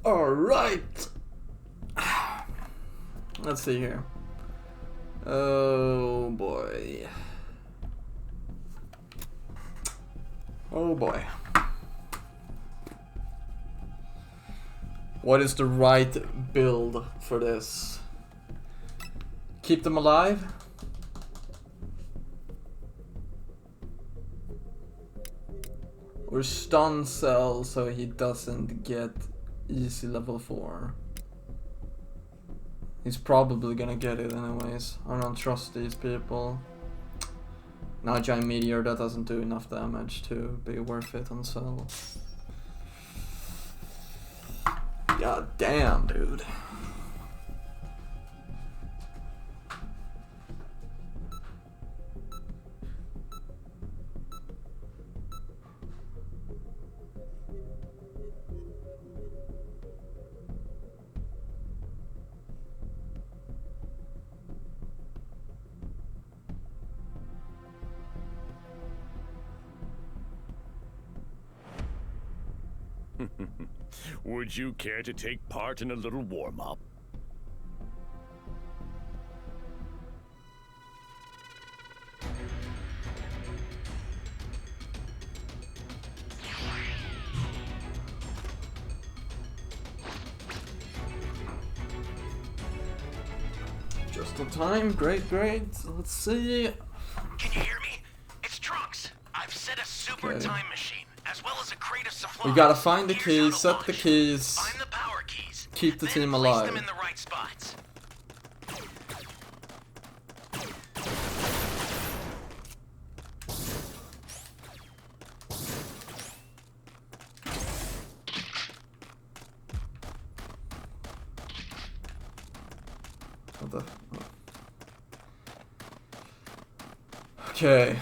Alright. Let's see here. Oh boy. Oh boy. What is the right build for this? Keep them alive? Or stun Cell so he doesn't get easy level 4. He's probably gonna get it anyways. I don't trust these people. Now Giant Meteor, that doesn't do enough damage to be worth it on Cell. God damn, dude. Would you care to take part in a little warm-up? Just in time, great. Let's see. Can you hear me? It's Trunks. I've set a super time machine, as well as a crate of supplies. We gotta find the Here's keys, how to set the launch. keys, Find the power keys. keep the then team place alive. them in the right spots. What the? Okay.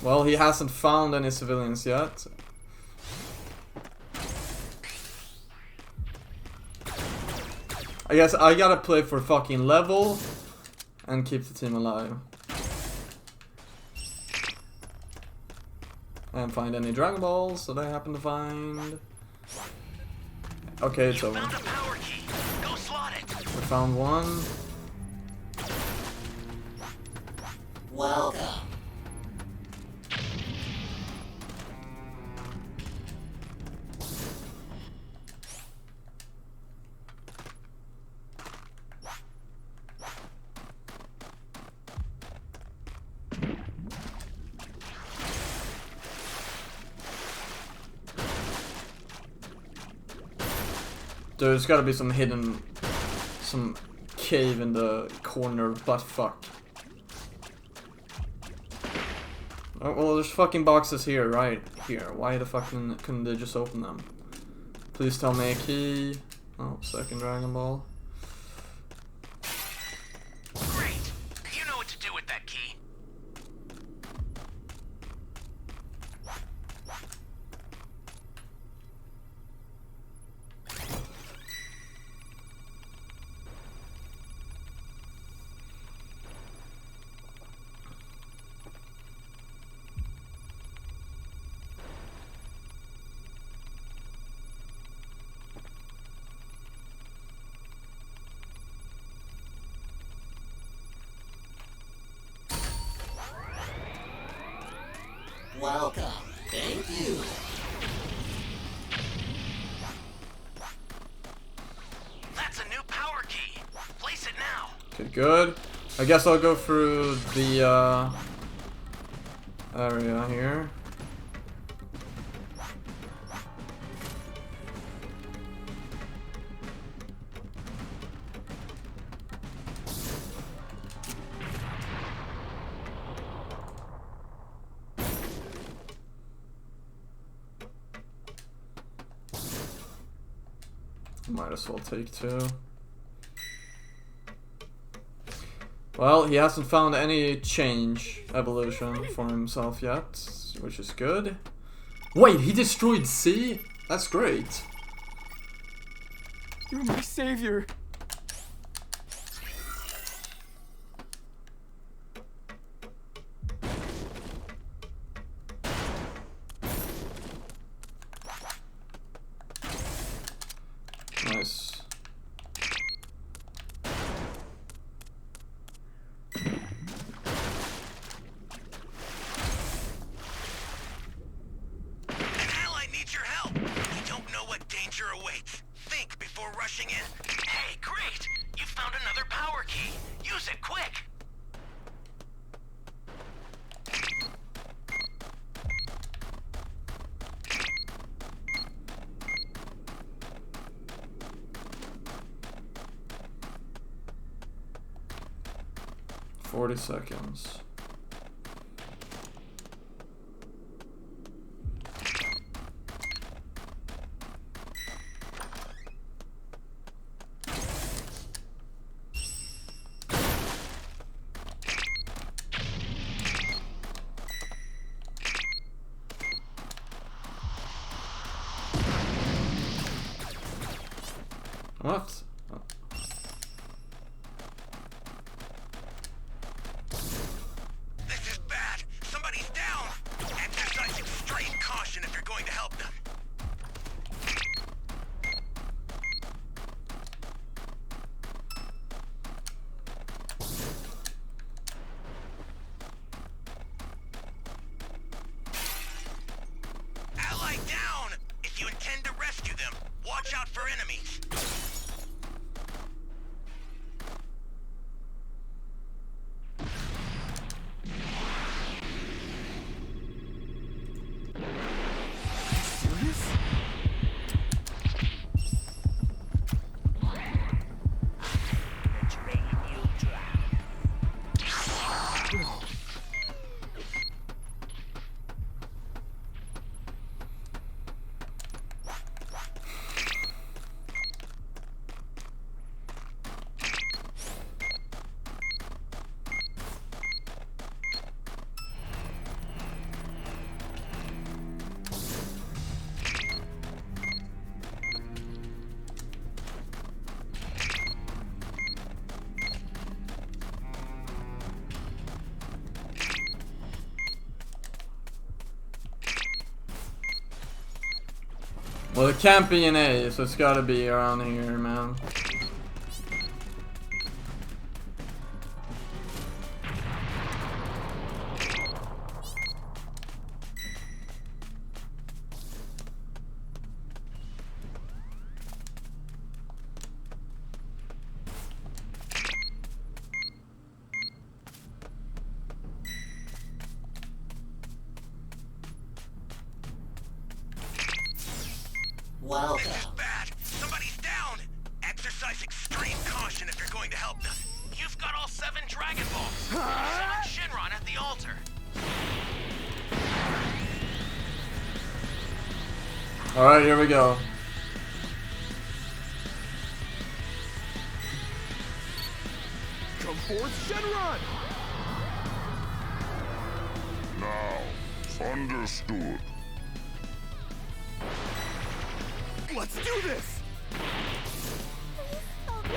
Well, he hasn't found any civilians yet. I guess I gotta play for fucking level and keep the team alive. And find any Dragon Balls that I happen to find. Okay, it's over. Found a power key. Go slot it. We found one. Welcome. There's gotta be some hidden, some cave in the corner, but fuck. Oh, well, there's fucking boxes here, right here. Why the fuck couldn't they just open them? Please tell me a key. Oh, second Dragon Ball. Great. You know what to do with that key. Welcome. Thank you. That's a new power key. Place it now. Okay, good. I guess I'll go through the area here. Might as well take two. Well, he hasn't found any change evolution for himself yet, which is good. Wait, he destroyed C? That's great. You're my savior. awaits. Think before rushing in. Hey, great! You found another power key. Use it quick. "40 seconds. What? Oh. This is bad. Somebody's down. Exercise extreme caution if you're going to help them. Ally down! If you intend to rescue them, watch out for enemies. Well, it can't be an A, so it's gotta be around here, man. Welcome. This is bad. Somebody's down. Exercise extreme caution if you're going to help them. You've got all 7 Dragon Balls. Summon Shinron at the altar. Alright, here we go. Come forth, Shenron! Now, understood. Let's do this! Help me.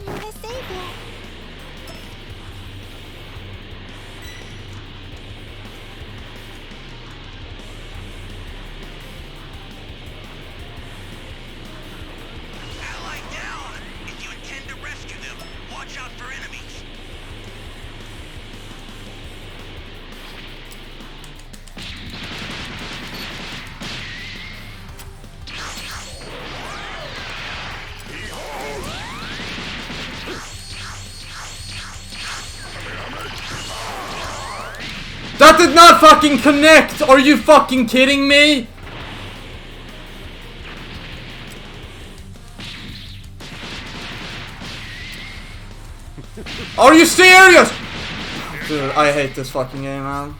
You're the savior. Ally down. If you intend to rescue them, watch out for enemies. That did not fucking connect! Are you fucking kidding me? Are you serious? Dude, I hate this fucking game, man.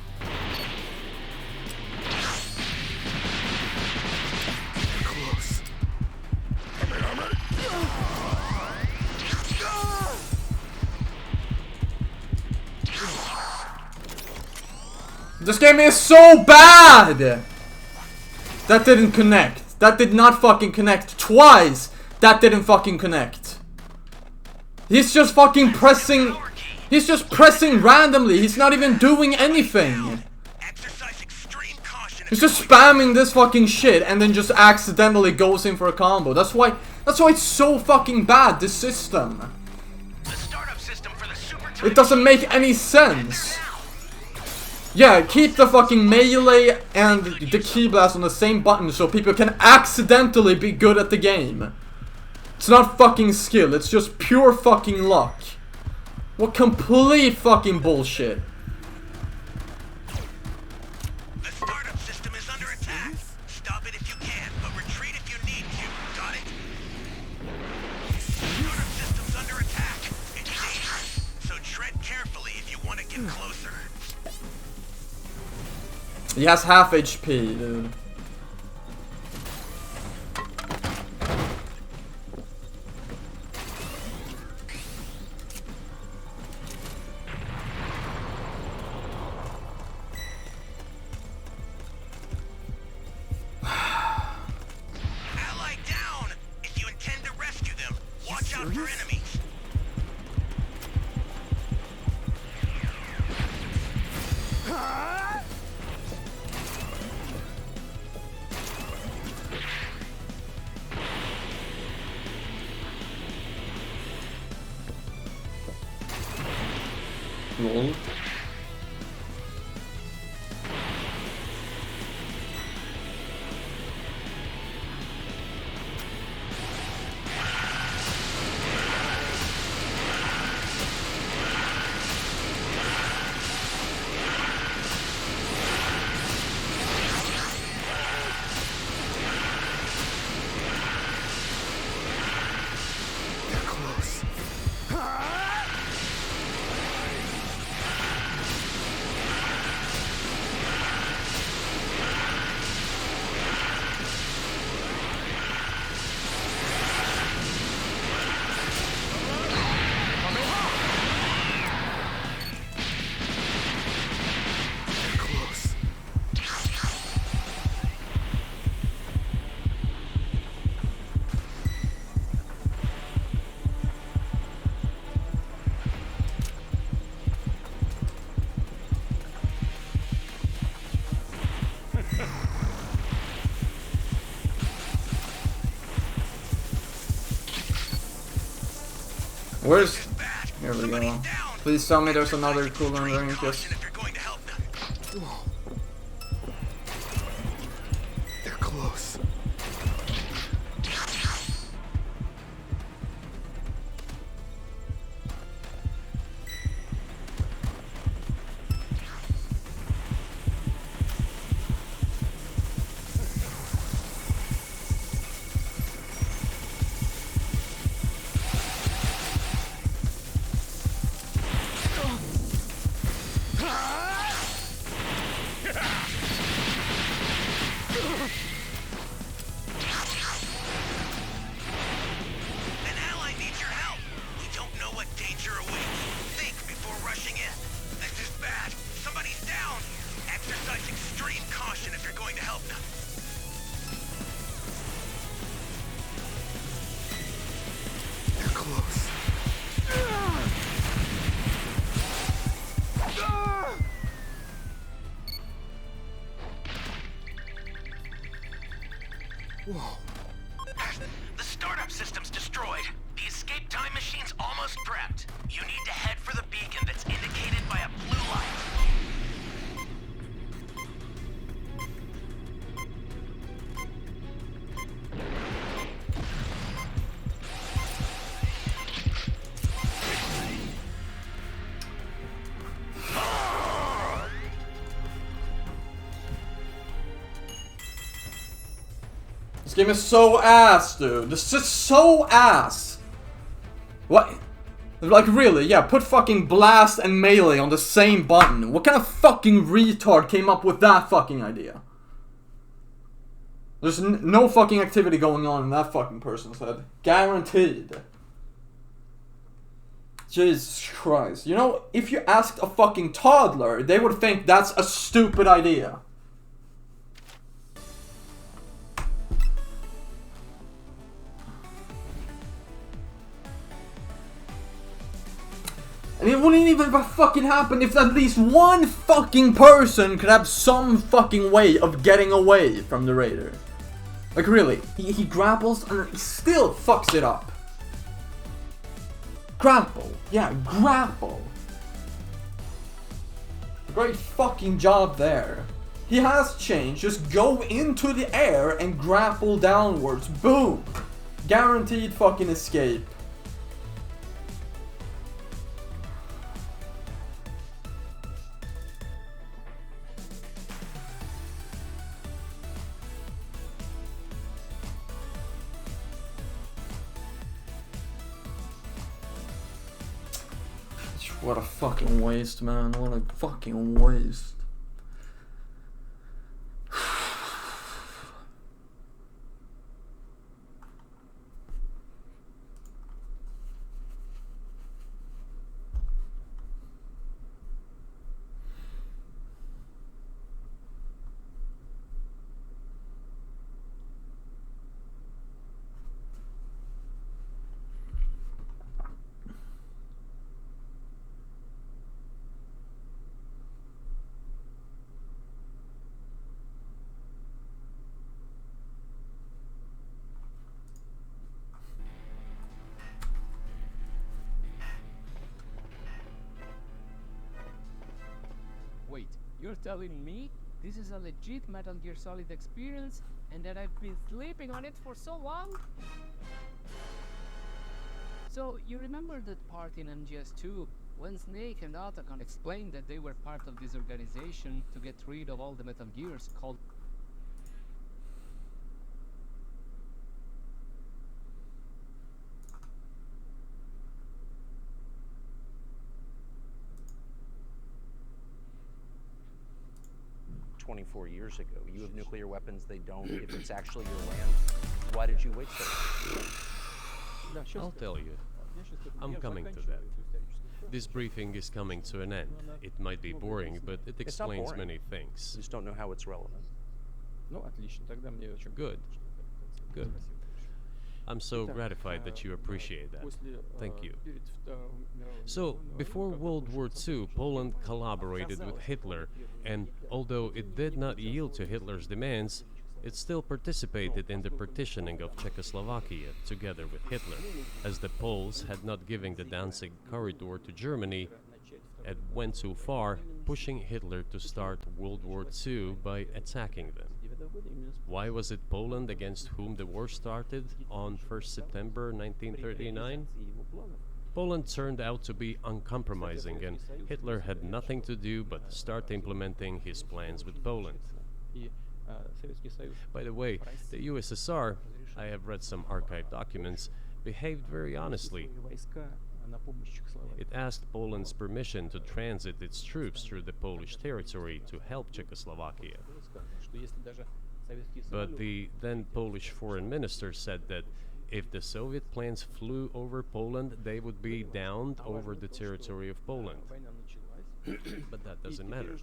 Close. This game is so bad! That didn't connect. That did not fucking connect. Twice! That didn't fucking connect. He's just fucking pressing... He's just pressing randomly. He's not even doing anything. Exercise extreme caution. He's just spamming this fucking shit and then just accidentally goes in for a combo. That's why it's so fucking bad, this system. The startup system for the super time It doesn't make any sense. Yeah, keep the fucking melee and the key blast on the same button so people can accidentally be good at the game. It's not fucking skill, it's just pure fucking luck. What complete fucking bullshit. The startup system is under attack. Stop it if you can, but retreat if you need to. Got it? The startup system's under attack. It's dangerous, so tread carefully if you want to get closer. He has half HP, dude. Ally down! If you intend to rescue them, watch out for enemies. Lol. They're close. They're close. Where's... Bad. Here we Somebody's go. down. Please tell me there's another Exercise cooldown extreme range. caution Yes. if you're going to help them. They're close. An ally needs your help. We don't know what danger awaits. Think before rushing in. This is bad. Somebody's down. Exercise extreme caution if you're going to help them. They're close. Whoa. The startup system's destroyed. The escape time machine's almost prepped. You need to head for the beacon that's indicated by a blue light. This game is so ass, dude. This is so ass. What? Like, really? Yeah, put fucking blast and melee on the same button. What kind of fucking retard came up with that fucking idea? There's no fucking activity going on in that fucking person's head. Guaranteed. Jesus Christ. You know, if you asked a fucking toddler, they would think that's a stupid idea. And it wouldn't even fucking happen if at least one fucking person could have some fucking way of getting away from the raider. Like, really, he grapples and he still fucks it up. Grapple. Yeah, grapple. Great fucking job there. He has changed. Just go into the air and grapple downwards. Boom! Guaranteed fucking escape. What a fucking waste, man. What a fucking waste. Wait, you're telling me this is a legit Metal Gear Solid experience and that I've been sleeping on it for so long? So, you remember that part in MGS2 when Snake and Otacon explained that they were part of this organization to get rid of all the Metal Gears called... ...24 years ago. You have nuclear weapons, they don't. If it's actually your land, why did you wait so long? I'll tell you. I'm coming to that. This briefing is coming to an end. It might be boring, but it It's not explains boring. many You things. just don't know how it's relevant. Good. Good. I'm so gratified that you appreciate that. Thank you. So, before World War II, Poland collaborated with Hitler, and although it did not yield to Hitler's demands, it still participated in the partitioning of Czechoslovakia together with Hitler, as the Poles had not given the Danzig corridor to Germany and went too far, pushing Hitler to start World War II by attacking them. Why was it Poland against whom the war started on 1st September 1939? Poland turned out to be uncompromising, and Hitler had nothing to do but start implementing his plans with Poland. By the way, the USSR, I have read some archive documents, behaved very honestly. It asked Poland's permission to transit its troops through the Polish territory to help Czechoslovakia. But the then Polish foreign minister said that if the Soviet planes flew over Poland, they would be downed over the territory of Poland. But that doesn't matter.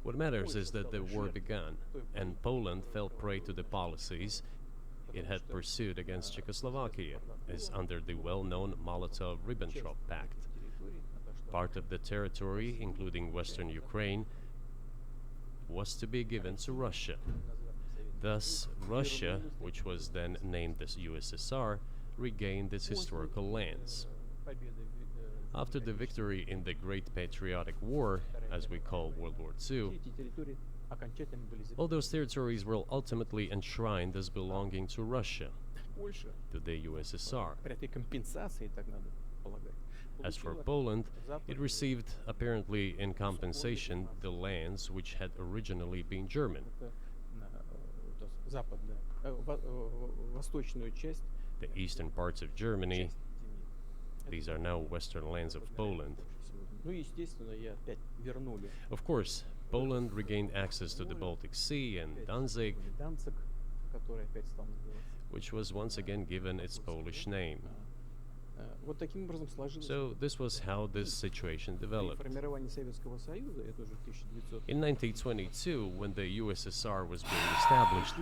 What matters is that the war began, and Poland fell prey to the policies it had pursued against Czechoslovakia, as under the well-known Molotov-Ribbentrop Pact. Part of the territory, including western Ukraine, was to be given to Russia. Thus, Russia, which was then named the USSR, regained its historical lands. After the victory in the Great Patriotic War, as we call World War II, all those territories were ultimately enshrined as belonging to Russia, to the USSR. As for Poland, it received, apparently in compensation, the lands which had originally been German. The eastern parts of Germany, these are now western lands of Poland. Of course, Poland regained access to the Baltic Sea and Danzig, which was once again given its Polish name. So this was how this situation developed. In 1922, when the USSR was being established,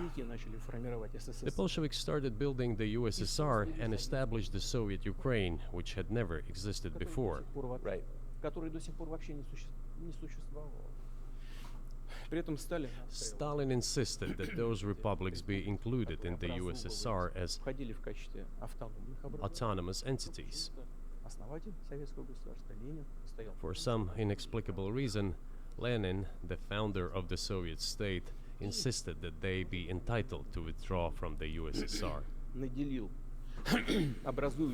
the Bolsheviks started building the USSR and established the Soviet Ukraine, which had never existed before. Right. Stalin insisted that those republics be included in the USSR as autonomous entities. For some inexplicable reason, Lenin, the founder of the Soviet state, insisted that they be entitled to withdraw from the USSR.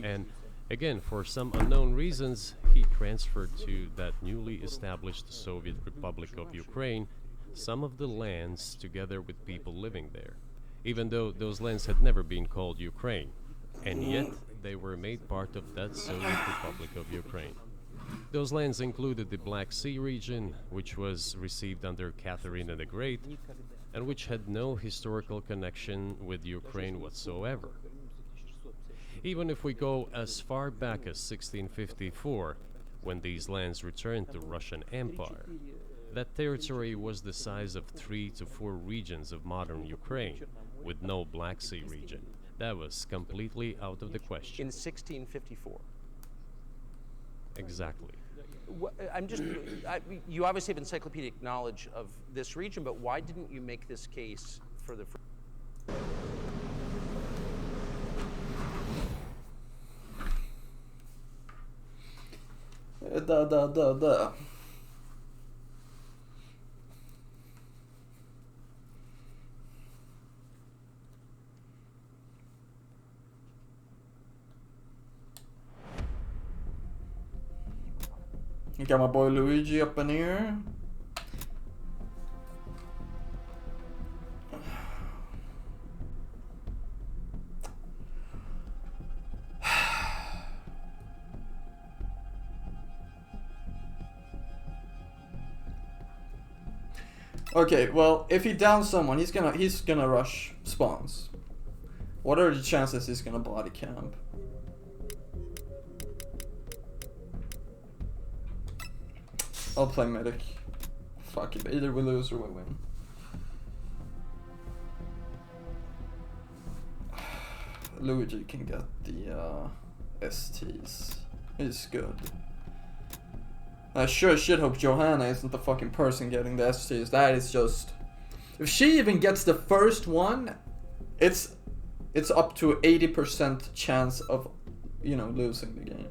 And again, for some unknown reasons, he transferred to that newly established Soviet Republic of Ukraine some of the lands together with people living there, even though those lands had never been called Ukraine, and yet they were made part of that Soviet Republic of Ukraine. Those lands included the Black Sea region, which was received under Catherine the Great, and which had no historical connection with Ukraine whatsoever. Even if we go as far back as 1654, when these lands returned to Russian Empire, that territory was the size of 3 to 4 regions of modern Ukraine, with no Black Sea region. That was completely out of the question. In 1654. Exactly. You obviously have encyclopedic knowledge of this region, but why didn't you make this case for the... You got my boy Luigi up in here. Okay, well, if he downs someone, he's gonna rush spawns. What are the chances he's gonna body camp? I'll play medic. Fuck it, either we lose or we win. Luigi can get the STs. He's good. I sure as shit hope Johanna isn't the fucking person getting the STs. That is just... If she even gets the first one, it's up to 80% chance of, you know, losing the game.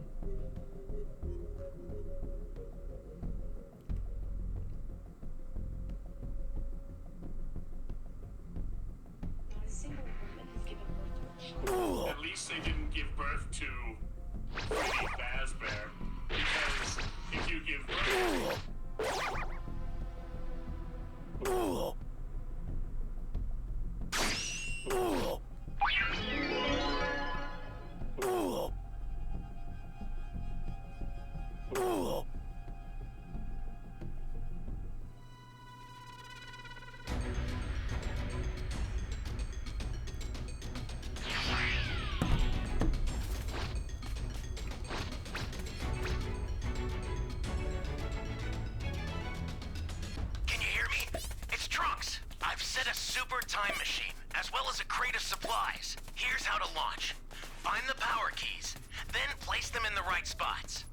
At least they didn't give birth to Freddy Fazbear, because if you give birth... time machine, as well as a crate of supplies. Here's how to launch. Find the power keys, then place them in the right spots.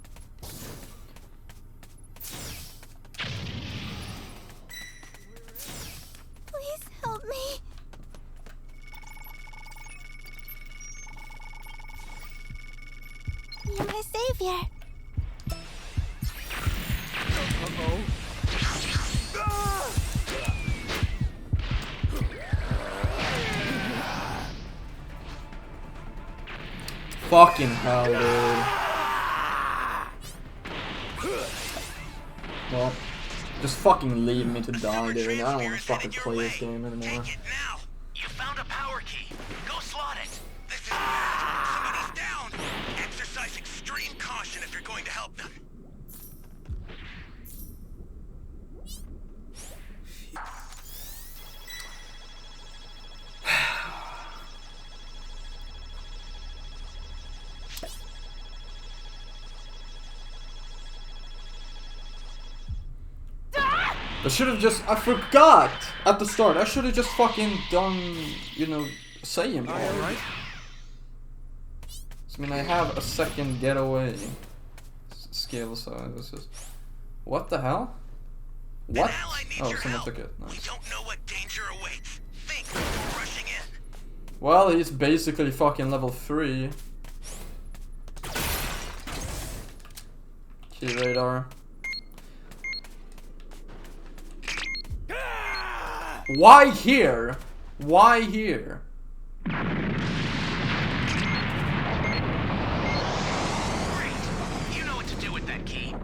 Please help me. You're my savior. Fucking hell, dude. Well, just fucking leave me to die, dude. I don't want to fucking play this game anymore. Take it now. You found a power key. Go slot it. This is bad. Somebody's down. Exercise extreme caution if you're going to help them. I should have just, I forgot at the start. I should have just fucking done, you know, saying that. Right? I mean, I have a second getaway skill, so it was just, what the hell? What? Oh, someone took it. Nice. We don't know what danger awaits. Think before rushing in. Well, he's basically fucking level 3. Key radar. Why here? Why here? Great. You know what to do with that key.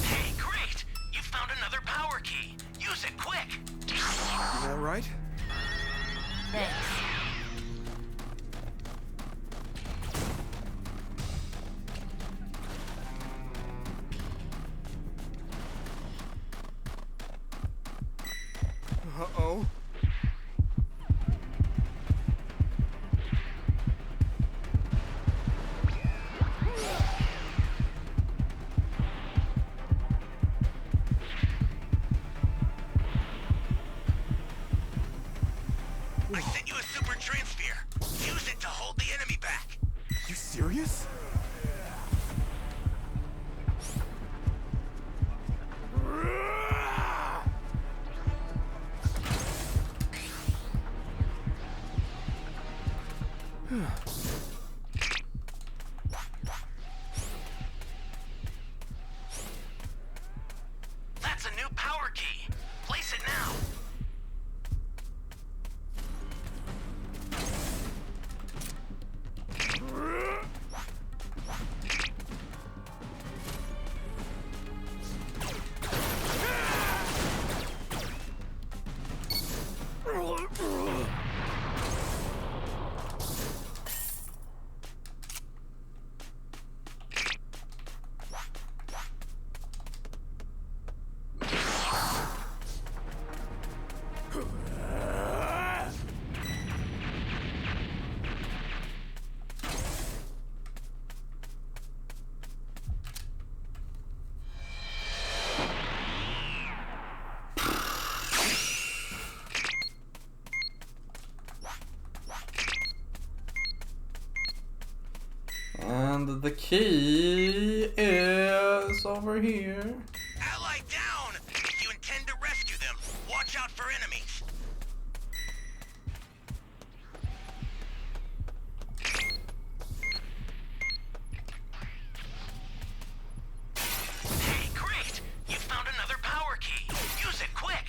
Hey, great! You found another power key. Use it quick. You all right? Thanks. Uh-oh. I sent you a super transfer. Use it to hold the enemy back. You serious? That's a new power key. Place it now. And the key is over here. Ally down! If you intend to rescue them, watch out for enemies. Hey, great! You found another power key. Use it quick.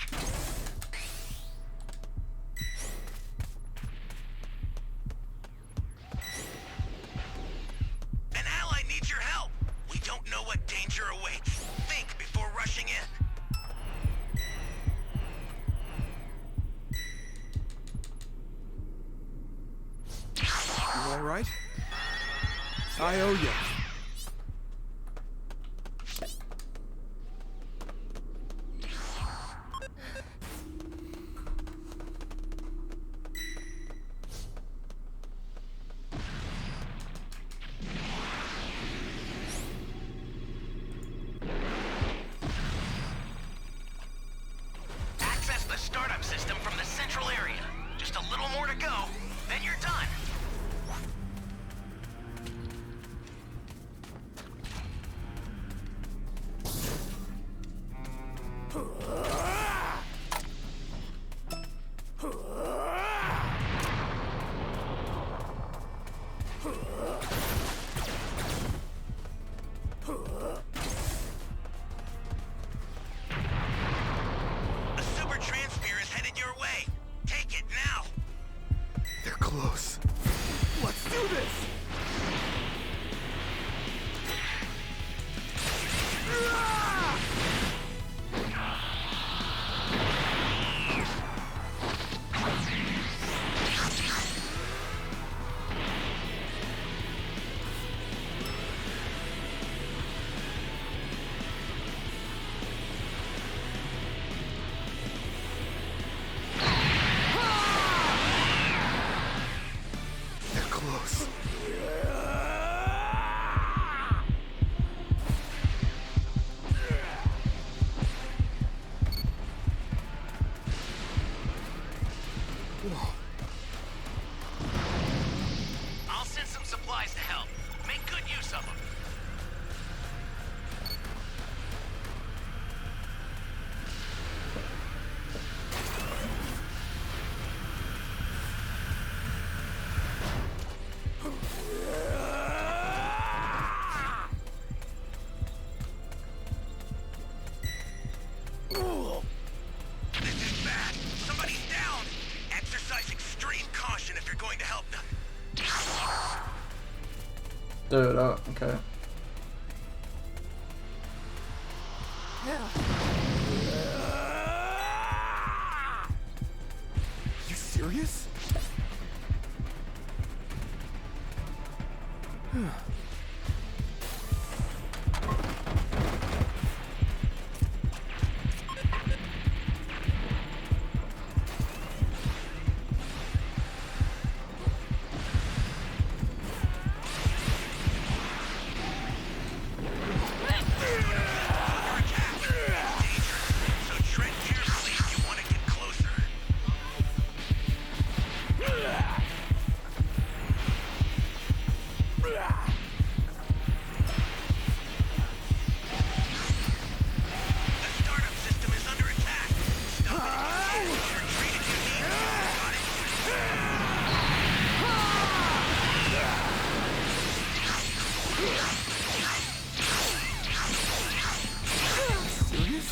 An ally needs your help. We don't know what danger awaits. Think before rushing in. You all right? I owe you. Access the startup system from the central area. Just a little more to go, then you're done. Dude, oh, okay. You serious? So tread carefully if you want to get closer. The startup system is under attack. Stop it if you can. Retreat if you need to. Got it? Serious?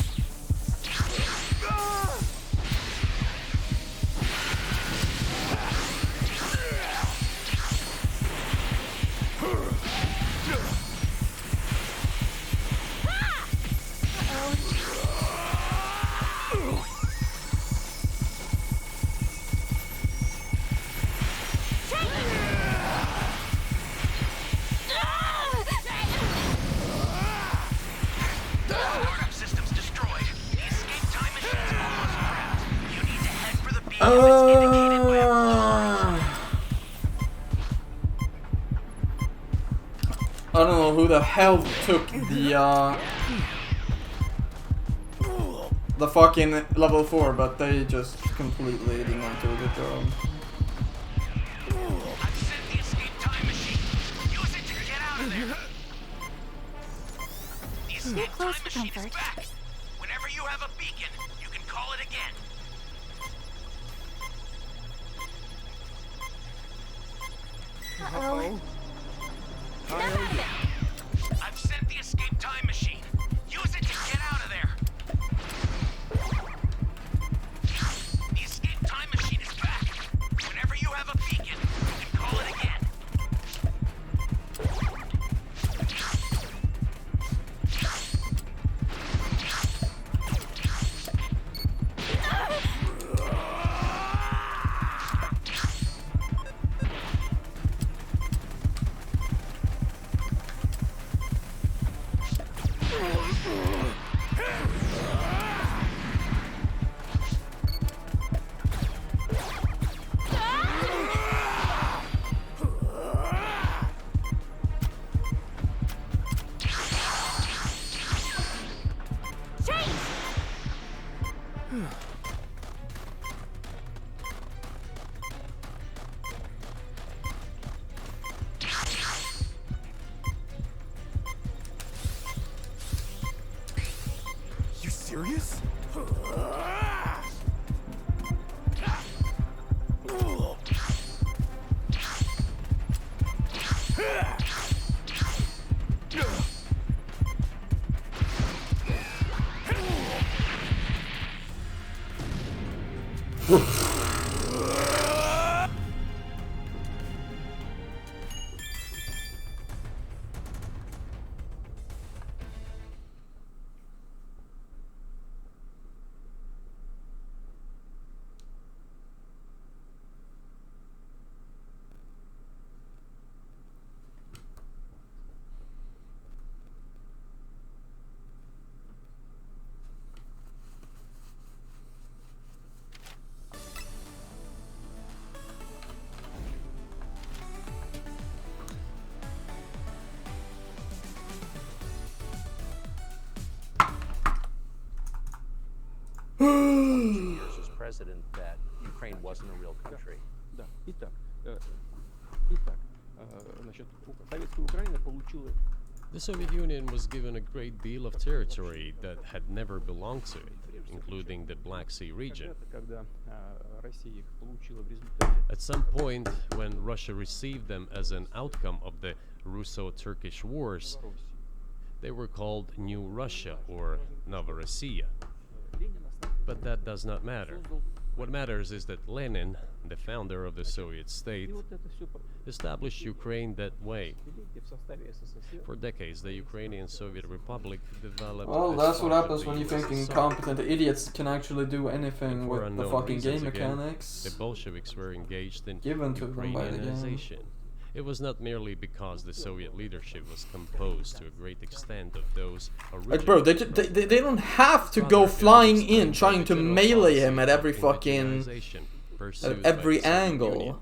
Startup system's destroyed. The escape time machine's almost prepped. You need to head for the beacon Ah. that's indicated by a flag. I don't know who the hell took the fucking level 4, but they just completely didn't want to do it their own. I've sent the escape time machine. Use it to get out of there. The escape close time for machine is comfort. back. Whenever you have a beacon, you can call it again. Uh-oh. I've sent the escape time machine. Use it to get out of there. The escape time machine is back. Whenever you have a beacon, you can call it again. You serious? Years as president that Ukraine wasn't a real country. Да. Итак, значит, Советская Украина получила. The Soviet Union was given a great deal of territory that had never belonged to it, including the Black Sea region. Когда Россия их получила в результате. At some point, when Russia received them as an outcome of the Russo-Turkish Wars, they were called New Russia or Novorossiya. But that does not matter. What matters is that Lenin, the founder of the Soviet state, И вот это все established Ukraine that way. в составе СССР. For decades, the Ukrainian Soviet Republic developed. Well, as that's what part of happens the when you think USSR. incompetent idiots can actually do anything For with the unknown fucking game reasons again, mechanics. The Bolsheviks were engaged in Given to them by the game. Ukrainianization. It was not merely because the Soviet leadership was composed to a great extent of those Like, bro, they don't have to go flying in trying to melee him at every fucking at every angle.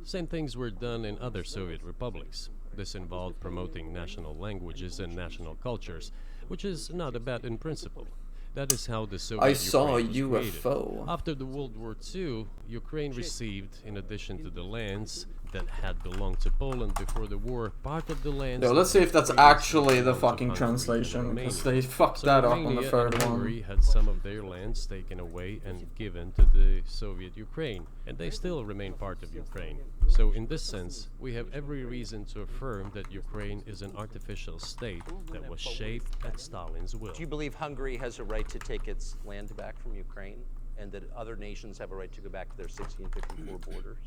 Same things were done in other Soviet republics. This involved promoting national languages and national cultures, which is not a bad in principle. That is how the Soviet I saw a Ukraine was created. UFO. After the World War II, Ukraine received, in addition to the lands that had belonged to Poland before the war, part of the lands. Yo, let's see if that's Ukrainians actually the belonged to fucking Hungary and translation, because Romania. they fucked So that up on the Romania third and one. Hungary had some of their lands taken away and given to the Soviet Ukraine, and they still remain part of Ukraine. So in this sense, we have every reason to affirm that Ukraine is an artificial state that was shaped at Stalin's will. Do you believe Hungary has a right to take its land back from Ukraine, and that other nations have a right to go back to their 1654 borders?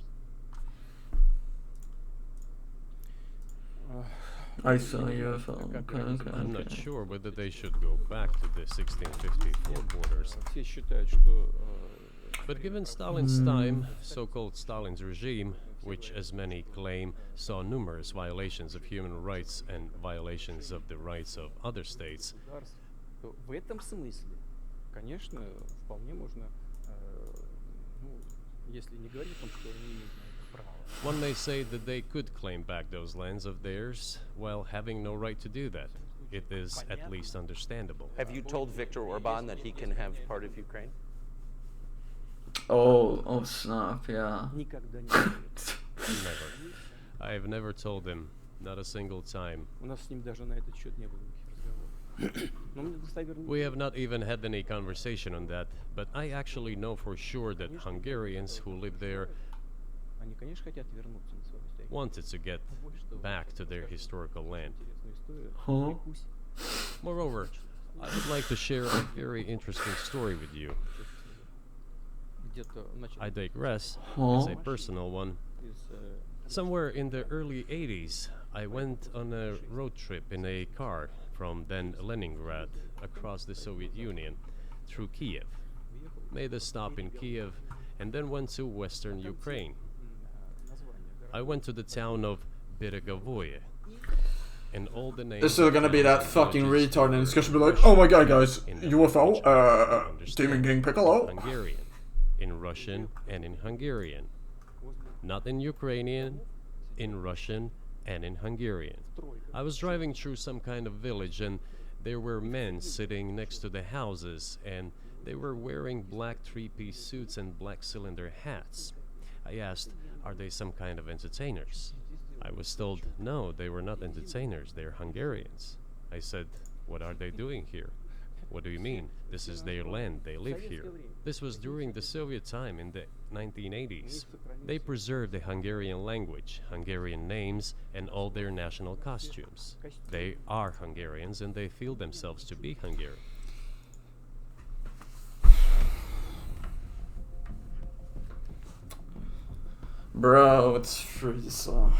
I saw a UFO. Okay. I'm not sure whether they should go back to the 1654 borders. Все считают, что But given Stalin's time, so-called Stalin's regime, which as many claim saw numerous violations of human rights and violations of the rights of other states, государств, то в этом смысле, конечно, вполне можно, ну, если не говорить о том, что они имеют на это право. one may say that they could claim back those lands of theirs while having no right to do that. It is at least understandable. Have you told Viktor Orban that he can have part of Ukraine? Oh snap, yeah. Никогда не говорит. Never. I have never told him, not a single time. У нас с ним даже на этот счет не было никаких разговоров. Но мне достоверно We have not even had any conversation on that, but I actually know for sure that Hungarians who live there они, конечно, хотят вернуться на свое настоящее. wanted to get back to their historical land. Интересную историю. Huh? Прикусь. Moreover, I would like to share a very interesting story with you. Где-то начал I digress, Huh? it's a personal one. из Somewhere in the early 80s, I went on a road trip in a car from then Leningrad across the Soviet Union through Kiev. Made a stop in Kiev and then went to western Ukraine. название. I went to the town of Beregovoye. And all the names There's still gonna be that of fucking villages retard in the were discussion be like, Russian, oh my god guys, in the UFO, language I could Stephen understand, King Piccolo. Hungarian, in Russian and in Hungarian. Not in Ukrainian, in Russian and in Hungarian. I was driving through some kind of village and there were men sitting next to the houses and they were wearing black three-piece suits and black cylinder hats. I asked, are they some kind of entertainers? I was told, no, they were not entertainers, they're Hungarians. I said, what are they doing here? What do you mean? This is their land, they live here. This was during the Soviet time in the 1980s. They preserved the Hungarian language, Hungarian names, and all their national costumes. They are Hungarians and they feel themselves to be Hungarian. Bro, it's Frieza.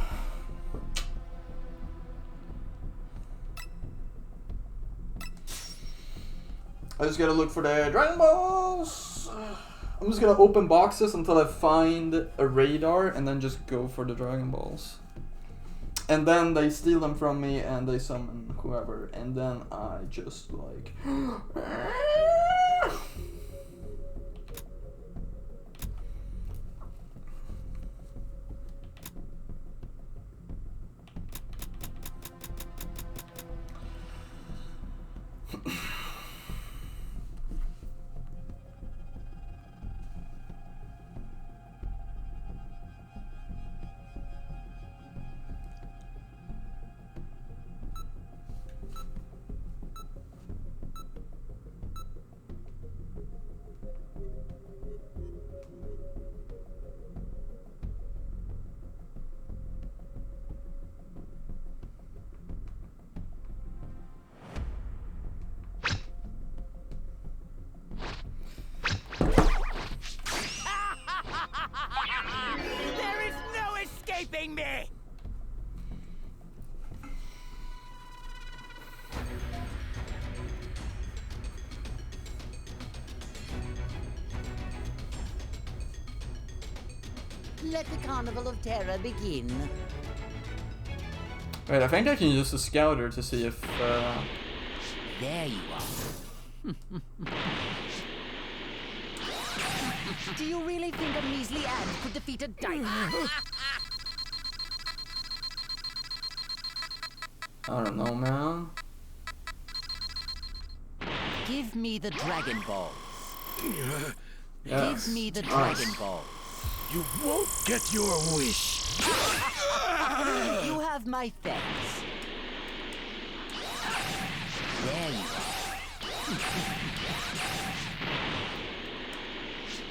I just gotta look for the Dragon Balls. I'm just gonna open boxes until I find a radar and then just go for the Dragon Balls. And then they steal them from me and they summon whoever. And then I just like... Let the Carnival of Terror begin. Wait, I think I can use the scouter to see if, There you are. Do you really think a measly ant could defeat a dinosaur? I don't know, man. Give me the Dragon Balls. Yes. Give me the Nice. Dragon Balls. You won't get your wish. You have my thanks. There you are.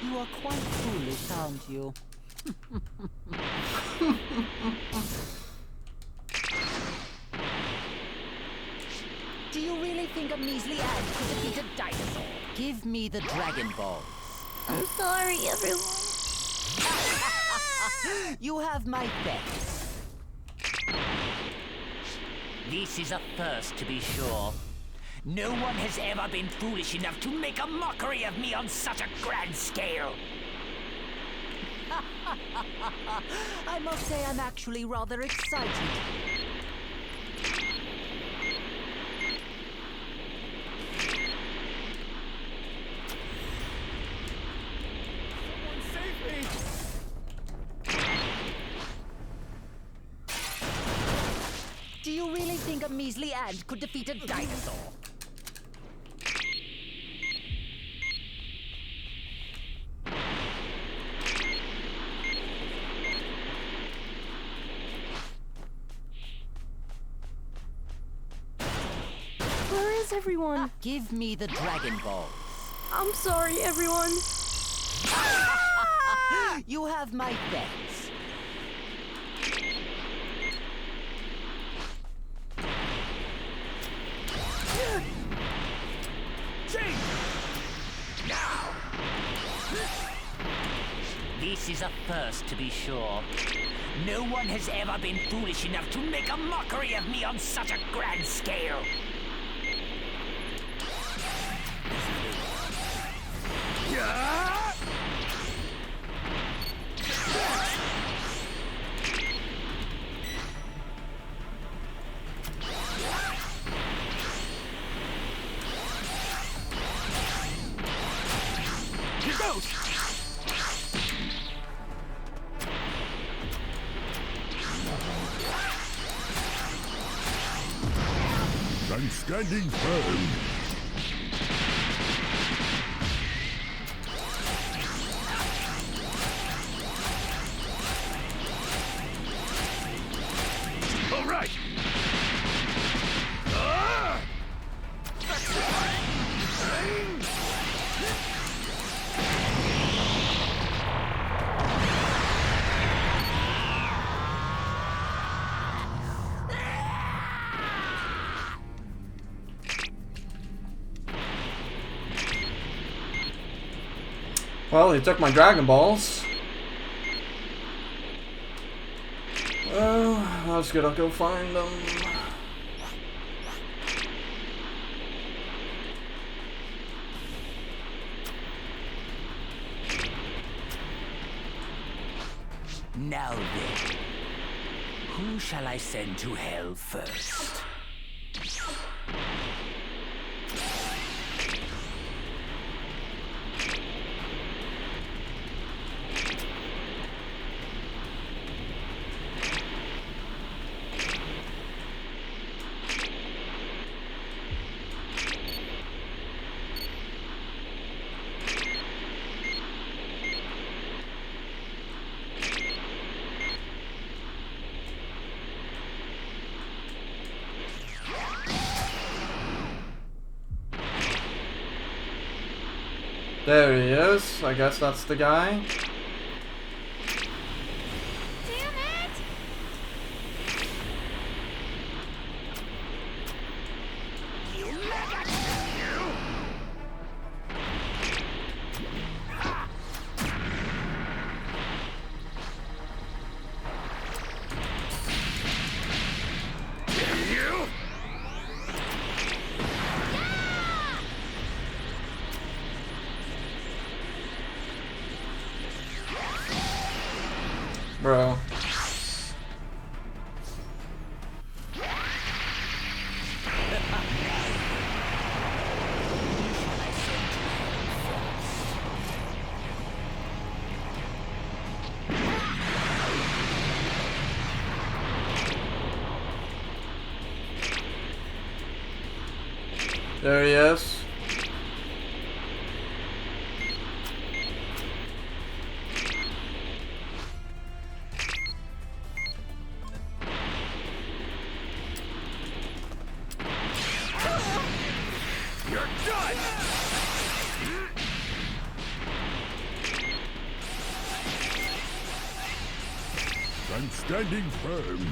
You are quite foolish, aren't you? Do you really think a measly ant could defeat a dinosaur? Give me the Dragon Balls. I'm sorry, everyone. You have my thanks. This is a first, to be sure. No one has ever been foolish enough to make a mockery of me on such a grand scale. I must say I'm actually rather excited. Do you really think a measly ant could defeat a dinosaur? Where is everyone? Give me the Dragon Balls. I'm sorry, everyone. You have my thanks. This is a first, to be sure. No one has ever been foolish enough to make a mockery of me on such a grand scale. Here goes. I'm standing firm. All right. Well, he took my Dragon Balls. Well, that's good. I'll go find them. Now then, who shall I send to hell first? There he is. I guess that's the guy. Damn it! Bro. There he is. You're done! I'm standing firm.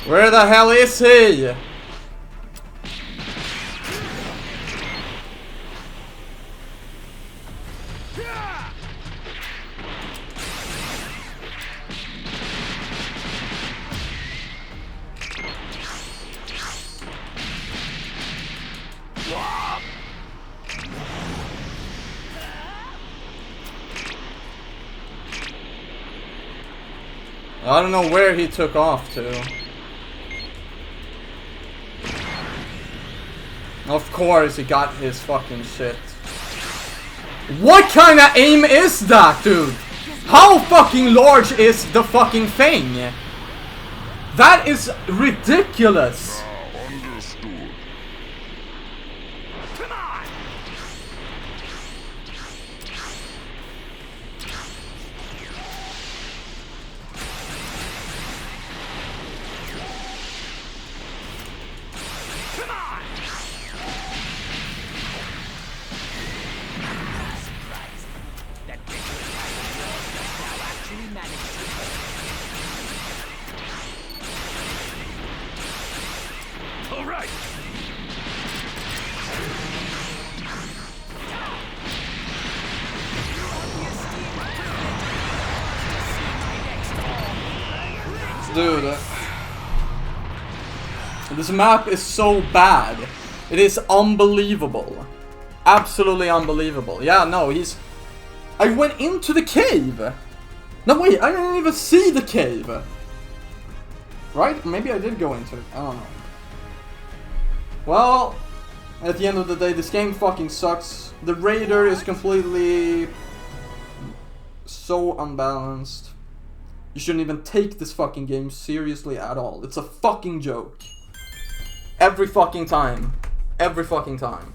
Where the hell is he? I don't know where he took off to. Of course he got his fucking shit. What kind of aim is that, dude? How fucking large is the fucking thing? That is ridiculous. Understood. Come on! Come on! That ridiculous now actually managed to All right. Dude, this map is so bad. It is unbelievable. Absolutely unbelievable. Yeah, no, he's... I went into the cave. No, wait, I didn't even see the cave. Right? Maybe I did go into it. I don't know. Well, at the end of the day, this game fucking sucks. The Raider is completely... so unbalanced. You shouldn't even take this fucking game seriously at all. It's a fucking joke. Every fucking time. Every fucking time.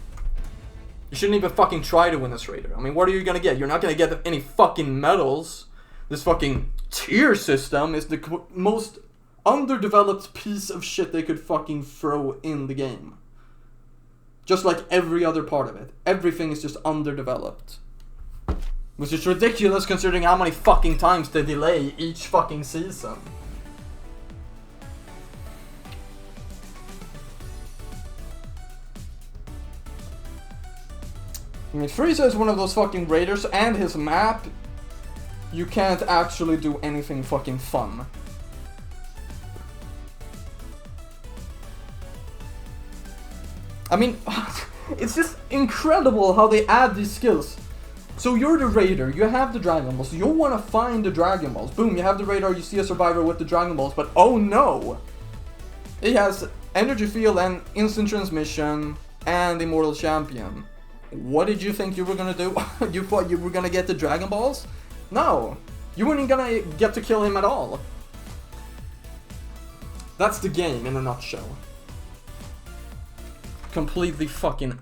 You shouldn't even fucking try to win this Raider. I mean, what are you gonna get? You're not gonna get any fucking medals. This fucking tier system is the most underdeveloped piece of shit they could fucking throw in the game. Just like every other part of it. Everything is just underdeveloped. Which is ridiculous considering how many fucking times they delay each fucking season. I mean, Frieza is one of those fucking raiders, and his map, you can't actually do anything fucking fun. I mean, it's just incredible how they add these skills. So you're the raider, you have the Dragon Balls, you want to find the Dragon Balls. Boom, you have the radar, you see a survivor with the Dragon Balls, but oh no! It has energy field and instant transmission and Immortal Champion. What did you think you were gonna do? You thought you were gonna get the Dragon Balls? No! You weren't gonna get to kill him at all. That's the game in a nutshell. Completely fucking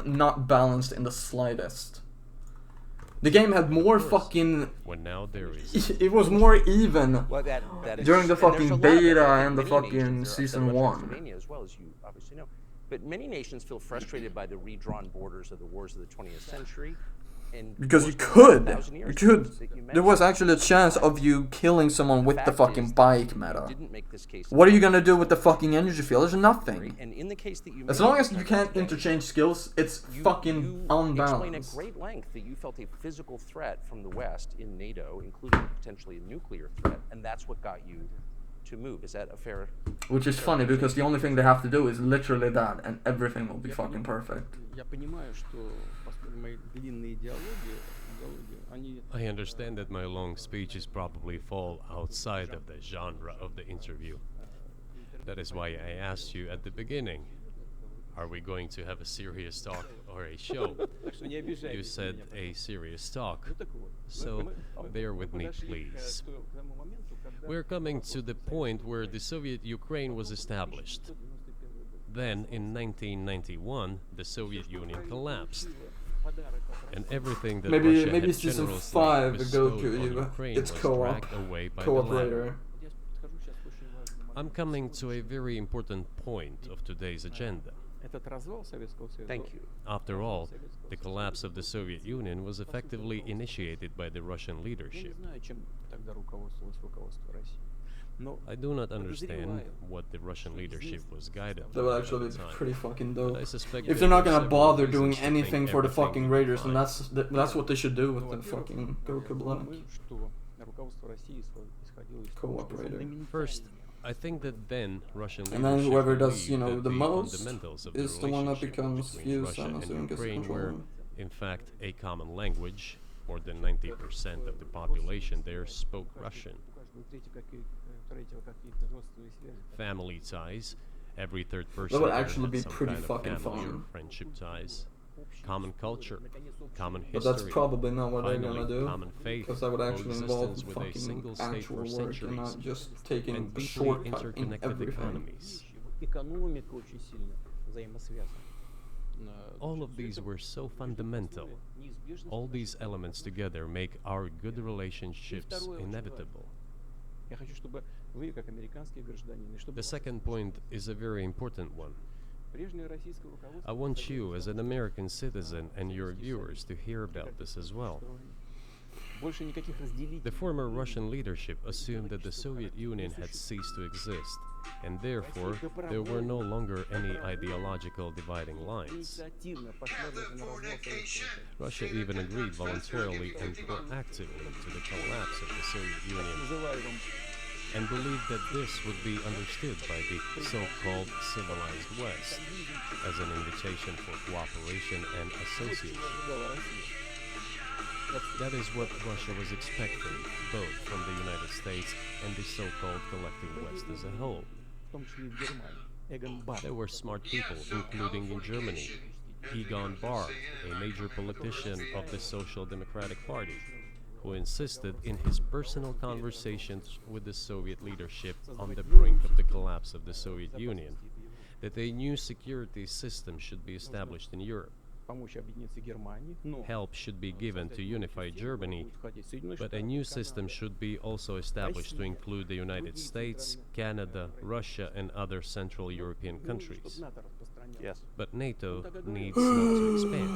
not balanced in the slightest. The game had more fucking... When now there is. It was more even Well, that is, during the and there's a fucking lot of beta that in and the many fucking nations. season There are 1. Pennsylvania as well, as you obviously know. But many nations feel frustrated by the redrawn borders of the wars of the 20th century. And Because you wars going on could. 1,000 You years could. that you There was mentioned. actually a chance of you killing someone with the fact fucking is bike that meta. you didn't make this case What are you gonna do with the fucking energy field? There's nothing. And in the case that you As made long as you today, can't interchange skills, it's fucking you explain at unbalanced. great length that you felt a physical threat from the West in NATO, including potentially a nuclear threat, and that's what got you to move. Is that a fair? Which is funny because the only thing they have to do is literally that, and everything will be fucking perfect. Я понимаю, что поскольку мои длинные диалоги, они... I understand that my long speeches probably fall outside of the genre of the interview. That is why I asked you at the beginning, are we going to have a serious talk or a show? You said a serious talk, so bear with me, please. We're coming to the point where the Soviet Ukraine was established. Then, in 1991, the Soviet Union collapsed. And everything that Maybe Russia had season generously 5 bestowed Goku, on Ukraine it's was co-op, dragged away by the co-operator. latter. I'm coming to a very important point of today's agenda. Thank you. After all, the collapse of the Soviet Union was effectively initiated by the Russian leadership. I do not understand what the Russian leadership was guided That by would at actually the be time. pretty fucking But dope. I suspect If there they're not were gonna several bother reasons doing to think anything for the everything fucking would be Raiders, then fine. that's what they should do with the fucking Goku Black. Co-operator. First, I think that then Russian And then leadership whoever does, believed you know, that the most fundamentals of is the the one that relationship becomes between fused Russia and and assuming gets Ukraine control. were, in fact, a common language. More than 90% of the population there spoke Russian. Family ties. Every third person would there actually had be some pretty kind of fucking family or fun. friendship ties. Common culture, common history. But that's probably not what they're finally, gonna do, common faith, because that would actually involve coexistence with a fucking single state actual for work centuries, and not just taking and a deeply shortcut in interconnected everything. economies. Экономика очень сильно взаимосвязана. All of these were so fundamental. All these elements together make our good relationships inevitable. Я хочу, чтобы вы, как американские гражданины, чтобы The second point is a very important one. прежнее российское руководство I want you, as an American citizen, and your viewers to hear about this as well. больше никаких разделений. The former Russian leadership assumed that the Soviet Union had ceased to exist, and therefore there were no longer any ideological dividing lines. Инициативно пошла даже на развал Советского Союза. Russia even agreed voluntarily and proactively to the collapse of the Soviet Union, Называемым and believed that this would be understood by the so-called civilized West as an invitation for cooperation and association. ожидала Россия. That is what Russia was expecting, both from the United States and the so-called collective West as a whole. В том числе и в Германии. Эгон Барр. There were smart people, including in Germany, Egon Bahr, a major politician of the Social Democratic Party, who insisted in his personal conversations with the Soviet leadership on the brink of the collapse of the Soviet Union that a new security system should be established in Europe. Помочь объединиться Германии, но Help should be given to unify Germany, будут входить Соединенные but a Штаты, new Канада, system should be also established to include the United States, Canada, Russia, and other Central European countries. чтобы НАТО распространялось. Yes. But NATO needs not to expand.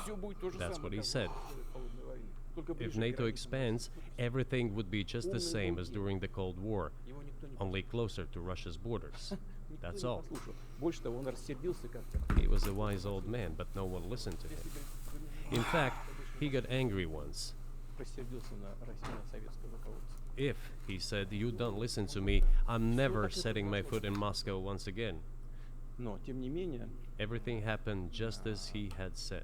Всё будет то же That's самое, what he как said. в холодной войне. Только If ближе к NATO границам. expands, everything would be just the same as during the Cold War, Его никто не only closer to Russia's borders. Никто That's не all. послушал. Больше того, он рассердился как-то. He was a wise old man, but no one listened to him. In fact, he got angry once. Рассердился на Россию, на советское руководство. If, he said, you don't listen to me, I'm never setting my foot in Moscow once again. Но, тем не менее, Everything happened just as he had said.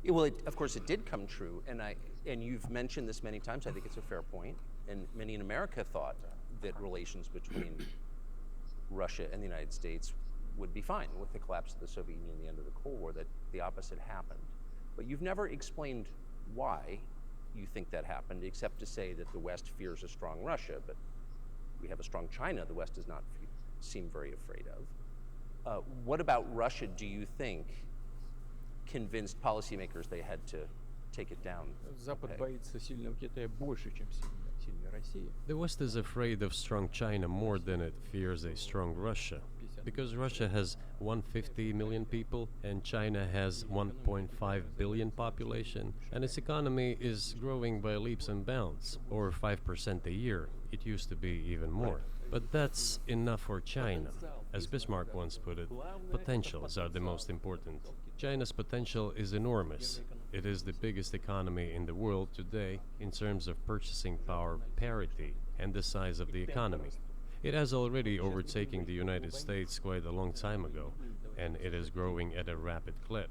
Yeah, well, of course, it did come true, and you've mentioned this many times. I think it's a fair point, and many in America thought that relations between Russia and the United States would be fine with the collapse of the Soviet Union and the end of the Cold War. That the opposite happened, but you've never explained why you think that happened, except to say that the West fears a strong Russia, but we have a strong China. The West does not seem very afraid of. What about Russia? Do you think convinced policymakers they had to take it down? Запад Okay. боится сильного Китая больше, чем сильной России. The West is afraid of strong China more than it fears a strong Russia. Because Russia has 150 million people and China has 1.5 billion population, and its economy is growing by leaps and bounds, or 5% a year. It used to be even more. But that's enough for China. As Bismarck once put it, potentials are the most important. China's potential is enormous. It is the biggest economy in the world today in terms of purchasing power parity and the size of the economy. It has already overtaken the United States quite a long time ago, and it is growing at a rapid clip.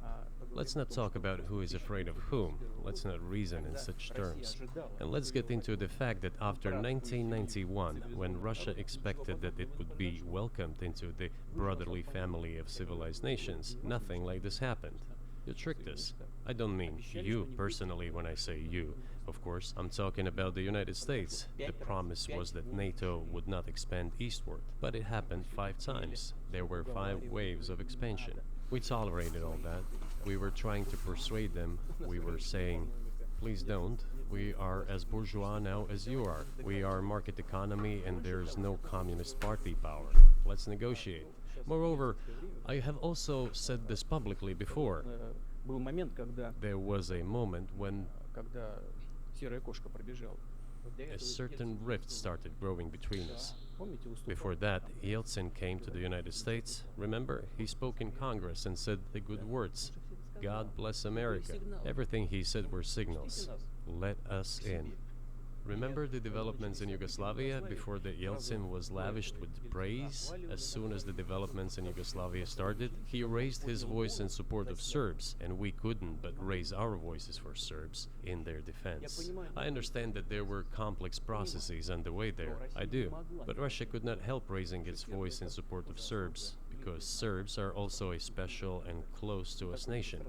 Let's not talk about who is afraid of whom. Let's not reason in such terms. And let's get into the fact that after 1991, when Russia expected that it would be welcomed into the brotherly family of civilized nations, nothing like this happened. You tricked us. I don't mean you personally when I say you. Of course, I'm talking about the United States. The promise was that NATO would not expand eastward, but it happened 5 times. There were 5 waves of expansion. We tolerated all that. We were trying to persuade them. We were saying, please don't. We are as bourgeois now as you are. We are market economy and there's no communist party power. Let's negotiate. Moreover, I have also said this publicly before. Был момент, когда There was a moment when серая кошка пробежала. a certain rift started growing between us. Помните, выступал? Before that, Yeltsin came to the United States. Remember, he spoke in Congress and said the good words. God bless America. Everything he said were signals. Let us in. Remember the developments in Yugoslavia before the Yeltsin was lavished with praise? As soon as the developments in Yugoslavia started, he raised his voice in support of Serbs, and we couldn't but raise our voices for Serbs in their defense. I understand that there were complex processes underway there, I do, but Russia could not help raising its voice in support of Serbs, because Serbs are also a special and close to us nation,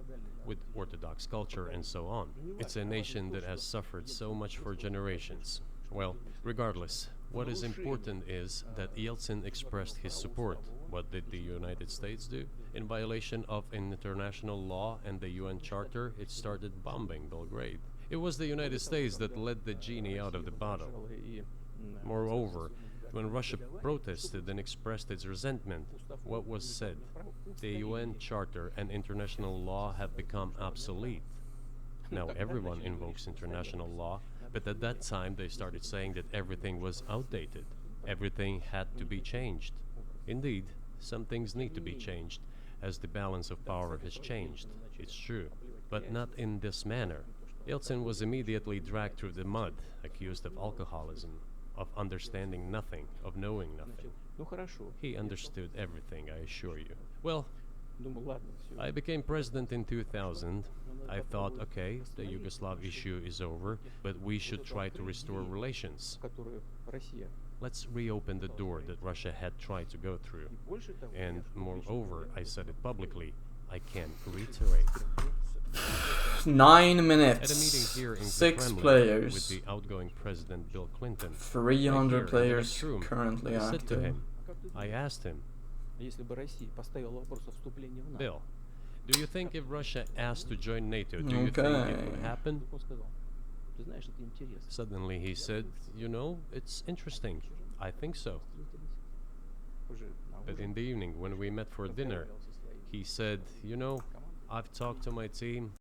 with Orthodox culture and so on. It's a nation that has suffered so much for generations. Well, regardless, what is important is that Yeltsin expressed his support. What did the United States do? In violation of international law and the UN Charter, it started bombing Belgrade. It was the United States that let the genie out of the bottle. Moreover, when Russia protested and expressed its resentment, what was said? The UN Charter and international law have become obsolete. Now everyone invokes international law, but at that time they started saying that everything was outdated. Everything had to be changed. Indeed, some things need to be changed, as the balance of power has changed. It's true, but not in this manner. Yeltsin was immediately dragged through the mud, accused of alcoholism, of understanding nothing, of knowing nothing. Ну хорошо. He understood everything, I assure you. Well, Думаю, ладно, всё. I became president in 2000. I thought, okay, the Yugoslav issue is over, but we should try to restore relations. Которую Россия. Let's reopen the door that Russia had tried to go through. Больше того, And moreover, I said it publicly, I can reiterate. 9 At a minutes. meeting here in 6 Kremlin with players. the outgoing President Bill Clinton, 300 right here in the players next room, currently I said to active. him, I asked him, если бы Россия поставила вопрос о вступлении в НАТО, Bill, do you think if Russia asked to join NATO, do you think it would happen? он сказал, ты знаешь, это интересно. Suddenly he said, you know, it's interesting. I think so. Уже на But ужин in the evening, when we met for dinner, разговаривал со своими. he said, you know, I've talked to my team,